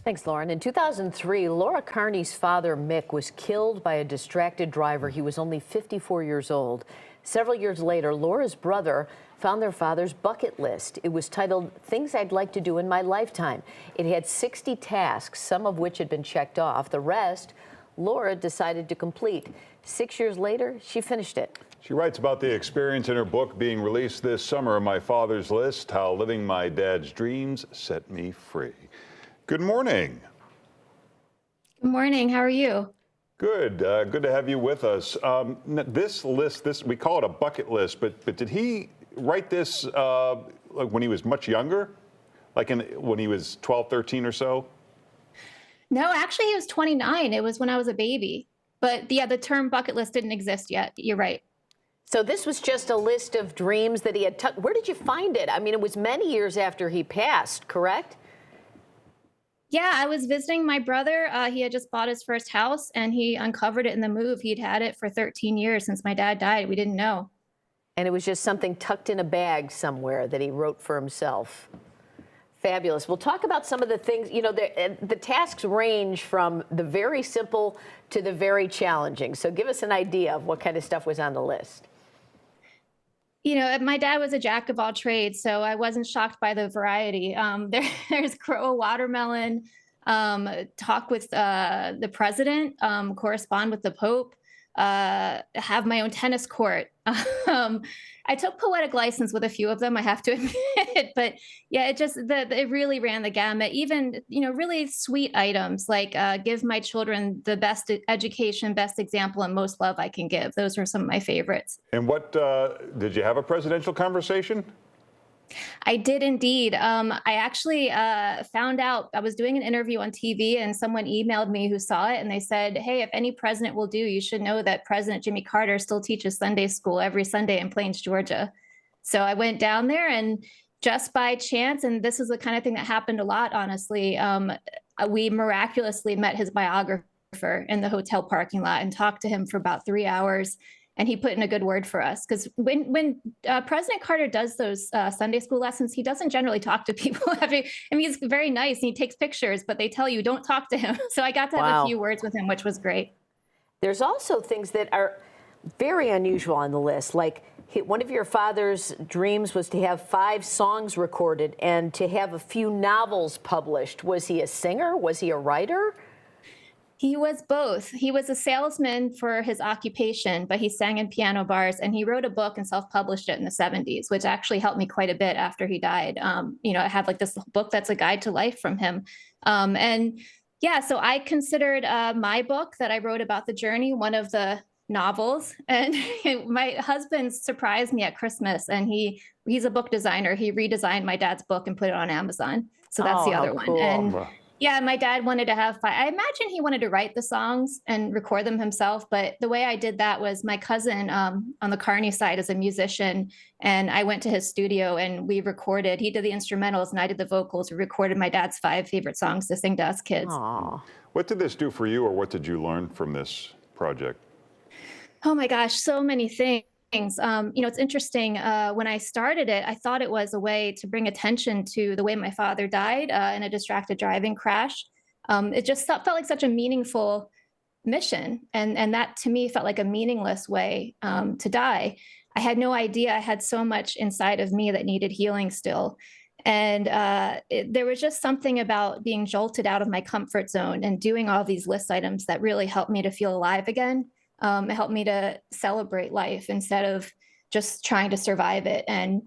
Thanks, Lauren. In 2003, Laura Carney's father, Mick, was killed by a distracted driver. He was only 54 years old. Several years later, Laura's brother found their father's bucket list. It was titled Things I'd Like to Do in My Lifetime. It had 60 tasks, some of which had been checked off. The rest, Laura decided to complete. 6 years later, she finished it. She writes about the experience in her book being released this summer, My Father's List, How Living My Dad's Dreams Set Me Free. Good morning. Good morning. How are you? Good. Good to have you with us. This list, we call it a bucket list, but did he write this like when he was much younger? Like when he was 12, 13 or so? No, actually, he was 29. It was when I was a baby. But yeah, the term bucket list didn't exist yet. You're right. So this was just a list of dreams that he had. Where did you find it? I mean, it was many years after he passed, correct? Yeah, I was visiting my brother. He had just bought his first house and he uncovered it in the move. He'd had it for 13 years since my dad died. We didn't know. And it was just something tucked in a bag somewhere that he wrote for himself. Fabulous. We'll talk about some of the things, you know, the tasks range from the very simple to the very challenging. So give us an idea of what kind of stuff was on the list. You know, my dad was a jack of all trades, so I wasn't shocked by the variety. There's grow a watermelon, talk with the president, correspond with the Pope, have my own tennis court. I took poetic license with a few of them, I have to admit, but yeah, it really ran the gamut. Even, you know, really sweet items like give my children the best education, best example, and most love I can give. Those were some of my favorites. And what, did you have a presidential conversation? I did indeed. I actually found out, I was doing an interview on TV and someone emailed me who saw it and they said, hey, if any president will do, you should know that President Jimmy Carter still teaches Sunday school every Sunday in Plains, Georgia. So I went down there and just by chance, and this is the kind of thing that happened a lot, honestly, we miraculously met his biographer in the hotel parking lot and talked to him for about 3 hours. And he put in a good word for us because when President Carter does those Sunday school lessons, he doesn't generally talk to people. I mean, he's very nice and he takes pictures, but they tell you don't talk to him. So I got to have a few words with him, which was great. There's also things that are very unusual on the list. Like one of your father's dreams was to have 5 songs recorded and to have a few novels published. Was he a singer? Was he a writer? He was both. He was a salesman for his occupation, but he sang in piano bars and he wrote a book and self-published it in the 70s, which actually helped me quite a bit after he died. You know, I have like this book that's a guide to life from him. And yeah, so I considered my book that I wrote about the journey one of the novels. And my husband surprised me at Christmas and he's a book designer. He redesigned my dad's book and put it on Amazon. So that's the other one. And yeah, my dad wanted to have 5. I imagine he wanted to write the songs and record them himself. But the way I did that was my cousin on the Carney side is a musician. And I went to his studio and we recorded. He did the instrumentals and I did the vocals. We recorded my dad's 5 favorite songs to sing to us kids. Aww. What did this do for you, or what did you learn from this project? Oh my gosh, so many things. You know, it's interesting. When I started it, I thought it was a way to bring attention to the way my father died in a distracted driving crash. It just felt like such a meaningful mission. And that to me felt like a meaningless way to die. I had no idea I had so much inside of me that needed healing still. And there was just something about being jolted out of my comfort zone and doing all these list items that really helped me to feel alive again. It helped me to celebrate life instead of just trying to survive it. And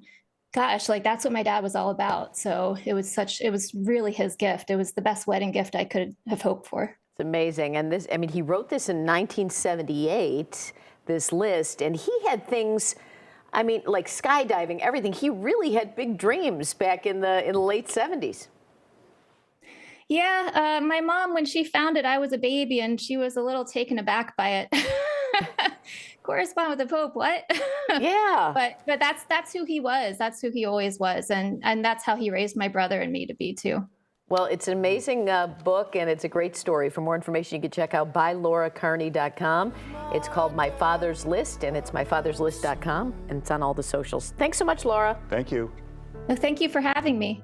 gosh, like that's what my dad was all about. So it was really his gift. It was the best wedding gift I could have hoped for. It's amazing. And this, I mean, he wrote this in 1978, this list, and he had things, I mean, like skydiving, everything. He really had big dreams back in the late 70s. Yeah, my mom, when she found it, I was a baby and she was a little taken aback by it. Correspond with the Pope, what? Yeah. But that's who he was. That's who he always was. And that's how he raised my brother and me to be too. Well, it's an amazing book and it's a great story. For more information, you can check out bylauracarney.com. It's called My Father's List and it's myfatherslist.com and it's on all the socials. Thanks so much, Laura. Thank you. No, thank you for having me.